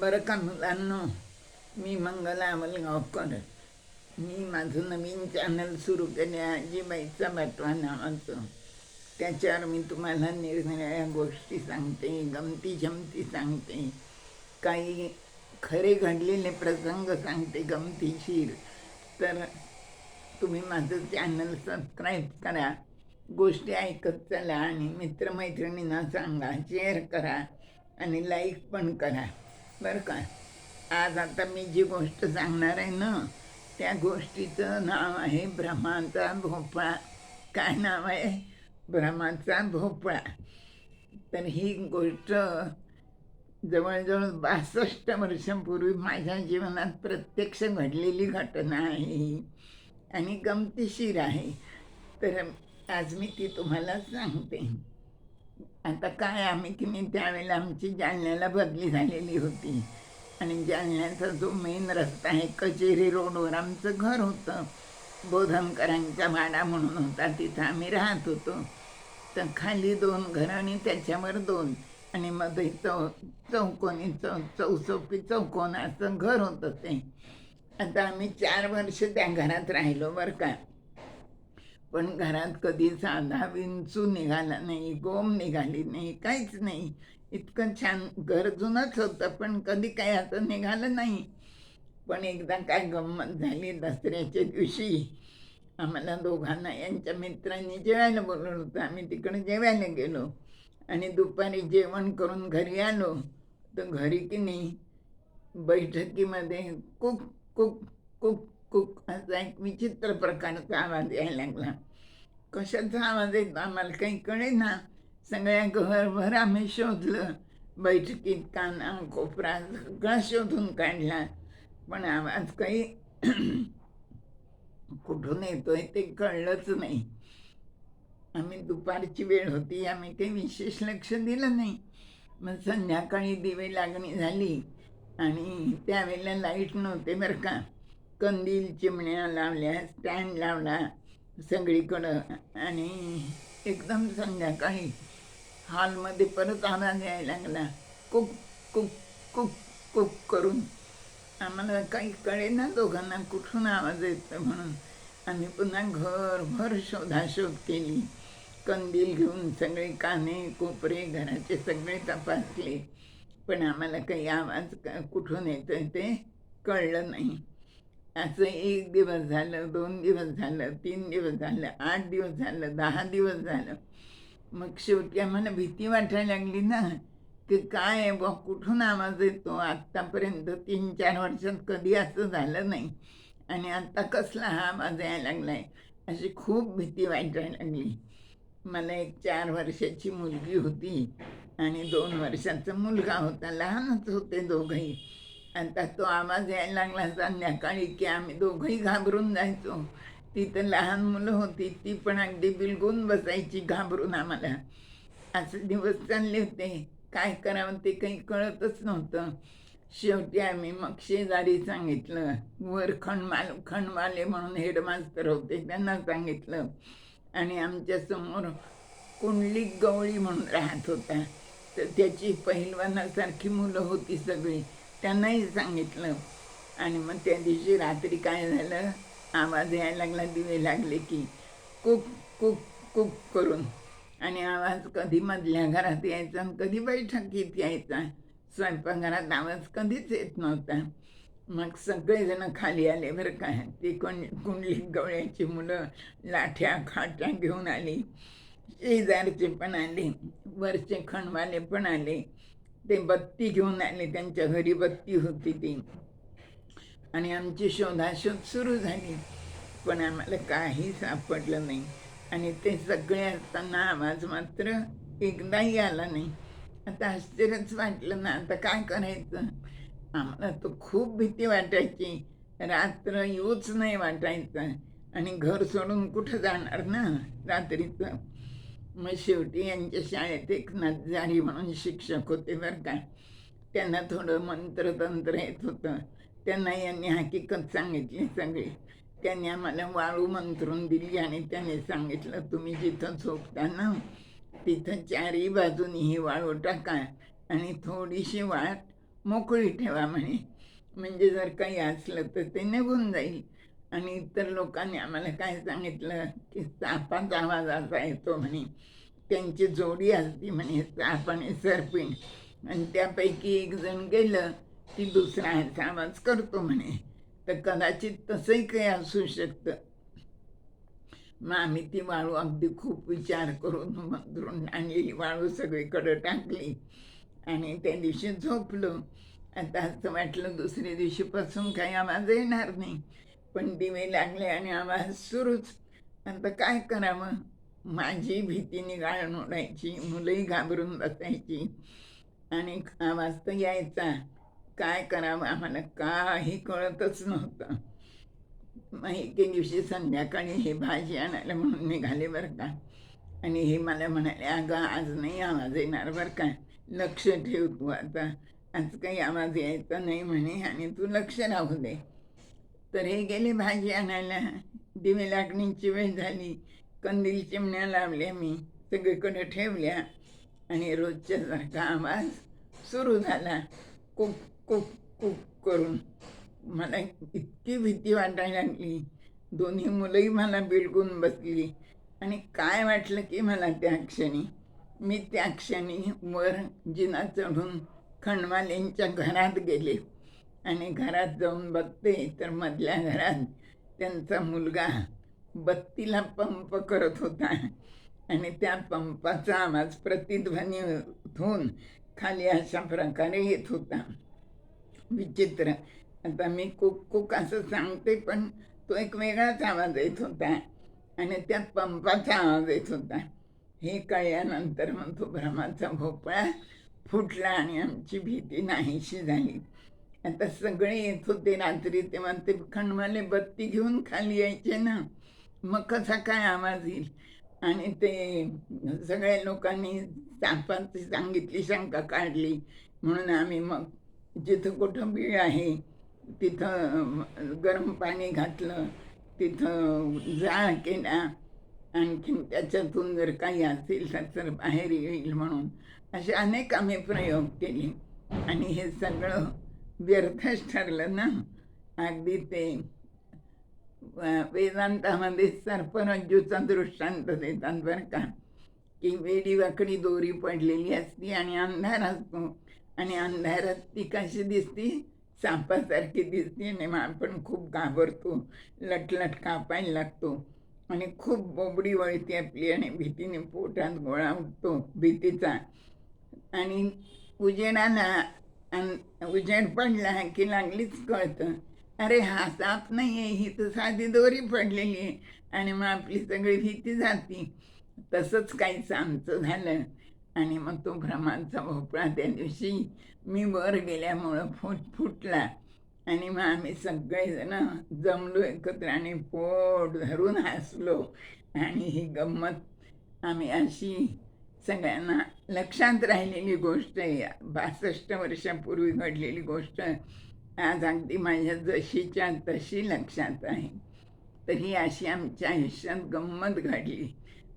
बरं का मुलांनो, मी मंगला अमलगावकर. मी माझं नवीन चॅनल सुरू केले आजीबाईचा बटवा नावाचं. त्याच्यावर मी तुम्हाला निरनिराळ्या गोष्टी सांगते, गमती जमती सांगते, काही खरे घडलेले प्रसंग सांगते गमतीशीर. तर तुम्ही माझं चॅनल सबस्क्राईब करा, गोष्टी ऐकत चला आणि मित्रमैत्रिणींना सांगा, शेअर करा आणि लाईक पण करा बरं का. आज आता मी जी गोष्ट सांगणार आहे ना, त्या गोष्टीचं नाव आहे भ्रमाचा भोपळा. काय नाव आहे? भ्रमाचा भोपळा. तर ही गोष्ट जवळजवळ 62 वर्षांपूर्वी माझ्या जीवनात प्रत्यक्ष घडलेली घटना आहे ही, आणि गमतीशीर आहे. तर आज मी ती तुम्हाला सांगते. आता काय, आम्ही की नाही त्यावेळेला आमची जालन्याला बदली झालेली होती आणि जालन्याचा जो मेन रस्ता आहे कचेरी रोडवर आमचं घर होतं. बोधनकरांचा वाडा म्हणून होता, तिथं आम्ही राहत होतो. तर खाली 2 घरं आणि त्याच्यावर 2 आणि मध्ये चौकोनी चौसोपी चौकोन असं घर होतं ते. आता आम्ही 4 वर्ष त्या घरात राहिलो बरं का. पण घरात कधी साधा विंचू निघाला नाही, गोम निघाली नाही, काहीच नाही. इतकं छान घर जुनंच होतं, पण कधी काही असं निघालं नाही. पण एकदा काय गंमत झाली, दसऱ्याच्या दिवशी आम्हाला दोघांना यांच्या मित्रांनी जेवायला बोलवलं होतं. आम्ही तिकडे जेवायला गेलो आणि दुपारी जेवण करून घरी आलो. तर घरी की नाही बैठकीमध्ये कुक कुक कुक कुक असा एक विचित्र प्रकारचा आवाज यायला लागला. कशाचा आवाज येतो आम्हाला काही कळेना. सगळ्या घरभर आम्ही शोधलं, बैठकीत काना कोपरा सगळा शोधून काढला, पण आवाज काही कुठून येतोय ते कळलंच नाही. आम्ही दुपारची वेळ होती, आम्ही काही विशेष लक्ष दिलं नाही. मग संध्याकाळी दिवे लागणी झाली आणि त्यावेळेला लाईट नव्हते बरं का. कंदील चिमण्या लावल्या, स्टँड लावला सगळीकडं आणि एकदम संध्याकाळी हॉलमध्ये परत आवाज यायला लागला, कुक कुक कुक कुक करून. आम्हाला काही कळेना दोघांना कुठून आवाज येतो म्हणून. आम्ही पुन्हा घरभर शोधाशोध केली. कंदील घेऊन सगळे काने कोपरे घराचे सगळे तपासले, पण आम्हाला काही आवाज कुठून येतोय ते कळलं नाही. असं 1 दिवस झालं, 2 दिवस झालं, 3 दिवस झालं, 8 दिवस झालं, 10 दिवस झालं. मग शेवटी आम्हाला भीती वाटायला लागली ना, की काय आहे बा, कुठून आवाज येतो. आत्तापर्यंत 3-4 वर्षात कधी असं झालं नाही आणि आता कसला हा आवाज यायला लागलाय, अशी खूप भीती वाटायला लागली. मला एक 4 वर्षाची मुलगी होती आणि 2 वर्षाचा मुलगा होता. लहानच होते दोघंही. आता तो आवाज यायला लागला संध्याकाळी की आम्ही दोघंही घाबरून जायचो. ती तर लहान मुलं होती, ती पण अगदी बिलगून बसायची घाबरून आम्हाला. असे दिवस चालले होते. काय करावं ते काही कळतच नव्हतं. शेवटी आम्ही मग शेजारी सांगितलं, वर खंडमाले म्हणून हेडमास्तर होते, त्यांना सांगितलं. आणि आमच्यासमोर कुंडलिक गवळी म्हणून राहत होता, तर त्याची पहिलवानासारखी मुलं होती सगळी, त्यांनाही सांगितलं. आणि मग त्या दिवशी रात्री काय झालं, आवाज यायला लागला दिवे लागले की, कुक कुक कुक करून. आणि आवाज कधी मधल्या घरात यायचा आणि कधी बैठकीत यायचा. स्वयंपाकघरात आवाज कधीच येत नव्हता. मग सगळेजण खाली आले बरं का. ती कुंडलिक गवळ्याची मुलं लाठ्या खाट्या घेऊन आली, शेजारचे पण आले, वरचे खणवाले पण आले. ते बत्ती घेऊन आले, त्यांच्या घरी बत्ती होती ती. आणि आमची शोधाशोध सुरू झाली, पण आम्हाला काही सापडलं नाही. आणि ते सगळे असताना आवाज मात्र एकदाही आला नाही. आता आश्चर्यच वाटलं ना, आता काय करायचं. आम्हाला तर खूप भीती वाटायची, रात्र येऊच नाही वाटायचं आणि घर सोडून कुठं जाणार ना रात्रीचं. मग शेवटी यांच्या शाळेत एक नजारी म्हणून शिक्षक होते बरं का. त्यांना थोडं मंत्रतंत्र येत होतं. त्यांना यांनी हकीकत सांगितली सगळी. त्यांनी आम्हाला वाळू मंत्रून दिली आणि त्याने सांगितलं, तुम्ही जिथं झोपता ना तिथं 4ही बाजूनी ही वाळू टाका आणि थोडीशी वाट मोकळी ठेवा म्हणे, म्हणजे जर काही असलं तर ते निघून जाईल. आणि इतर लोकांनी आम्हाला काय सांगितलं की सापाचा आवाज असा येतो म्हणे, त्यांची जोडी असती म्हणे साप आणि सर्पिण, आणि त्यापैकी एक जण गेलं की दुसरा असा आवाज करतो म्हणे. तर कदाचित तसंही काही असू शकतं. मग आम्ही ती वाळू अगदी खूप विचार करून मंत्रून आणलेली वाळू सगळीकडे टाकली आणि त्या दिवशी झोपलो. आता असं वाटलं दुसऱ्या दिवशीपासून काही आवाज येणार नाही, पण दिवे लागले आणि आवाज सुरूच. आता काय करावं? माझी भीतीने गाळण ओढायची, मुलंही घाबरून बसायची आणि आवाज तर यायचा. काय करावं आम्हाला काही कळतच नव्हतं. मग एके दिवशी संध्याकाळी हे भाजी आणायला म्हणून निघाले बरं का, आणि हे मला म्हणाले, अगं आज नाही आवाज येणार बरं का, लक्ष ठेव तू आता, आज काही आवाज यायचा नाही म्हणे आणि तू लक्ष राहू दे. तर हे गेले भाजी आणायला. दिवे लागणीची वेळ झाली, कंदील चिमण्या लावल्या मी, सगळीकडे ठेवल्या आणि रोजच्यासारखा आवाज सुरू झाला, कुक कुक कुक करून. मला इतकी भीती वाटायला लागली. दोन्ही मुलंही मला बिलगून बसली आणि काय वाटलं की मला त्या क्षणी, मी त्या क्षणी वर जिना चढून खंडमालेंच्या घरात गेले आणि घरात जाऊन बघते तर मधल्या घरात त्यांचा मुलगा बत्तीला पंप करत होता आणि त्या पंपाचा आवाज प्रतिध्वनी होऊन खाली अशा प्रकारे येत होता. विचित्र. आता मी कुक कुक असं सांगते, पण तो एक वेगळाच आवाज येत होता आणि त्यात पंपाचा आवाज येत होता. हे कळल्यानंतर मग तो भ्रमाचा भोपळा फुटला आणि आमची भीती नाहीशी झाली. आता सगळे येत होते रात्री, तेव्हा ते खंडमाले बत्ती घेऊन खाली यायचे ना, मग कसा काय आवाज येईल? आणि ते सगळ्या लोकांनी सापांची सांगितली, शंका काढली, म्हणून आम्ही मग जिथं कुठं बीळ आहे तिथं गरम पाणी घातलं, तिथं जाळ केला, आणखीन त्याच्यातून जर काही असेल तर बाहेर येईल म्हणून असे अनेक आम्ही प्रयोग केले. आणि हे सगळं व्यर्थच ठरलं ना. अगदी ते वेदांतामध्ये सर्परज्जूचा दृष्टांत देतात बरं का, की वेडी वाकडी दोरी पडलेली असती आणि अंधार असतो, आणि अंधारात ती कशी दिसती, सापासारखी दिसते आणि मग आपण खूप घाबरतो, लटलट कापायला लागतो आणि खूप बोबडी वळती आपली आणि भीतीने पोटात गोळा उठतो भीतीचा. आणि उजेडाला उजेड पडला की लागलीच कळतं, अरे हा साप नाही आहे, ही तर साधी दोरी पडलेली आहे, आणि मग आपली सगळी भीती जाती. तसंच काहीच आमचं झालं. आणि मग तो भ्रमांचा भोपळा त्या दिवशी मी वर गेल्यामुळं फुटला आणि मग आम्ही सगळेजण जमलो एकत्र आणि पोट धरून हसलो. आणि ही गंमत आम्ही अशी सगळ्यांना लक्षात राहिलेली गोष्ट आहे. 62 वर्षापूर्वी घडलेली गोष्ट आज अगदी माझ्या जशीच्या तशी लक्षात आहे. तर ही अशी आमच्या आयुष्यात गंमत घडली.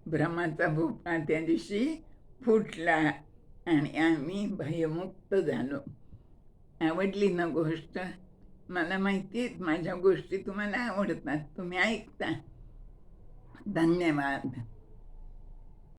भ्रमाचा भोपळा त्या दिवशी फुटला आणि आम्ही भयमुक्त झालो. आवडली ना गोष्ट? मला माहिती आहे माझ्या गोष्टी तुम्हाला आवडतात, तुम्ही ऐकता. धन्यवाद.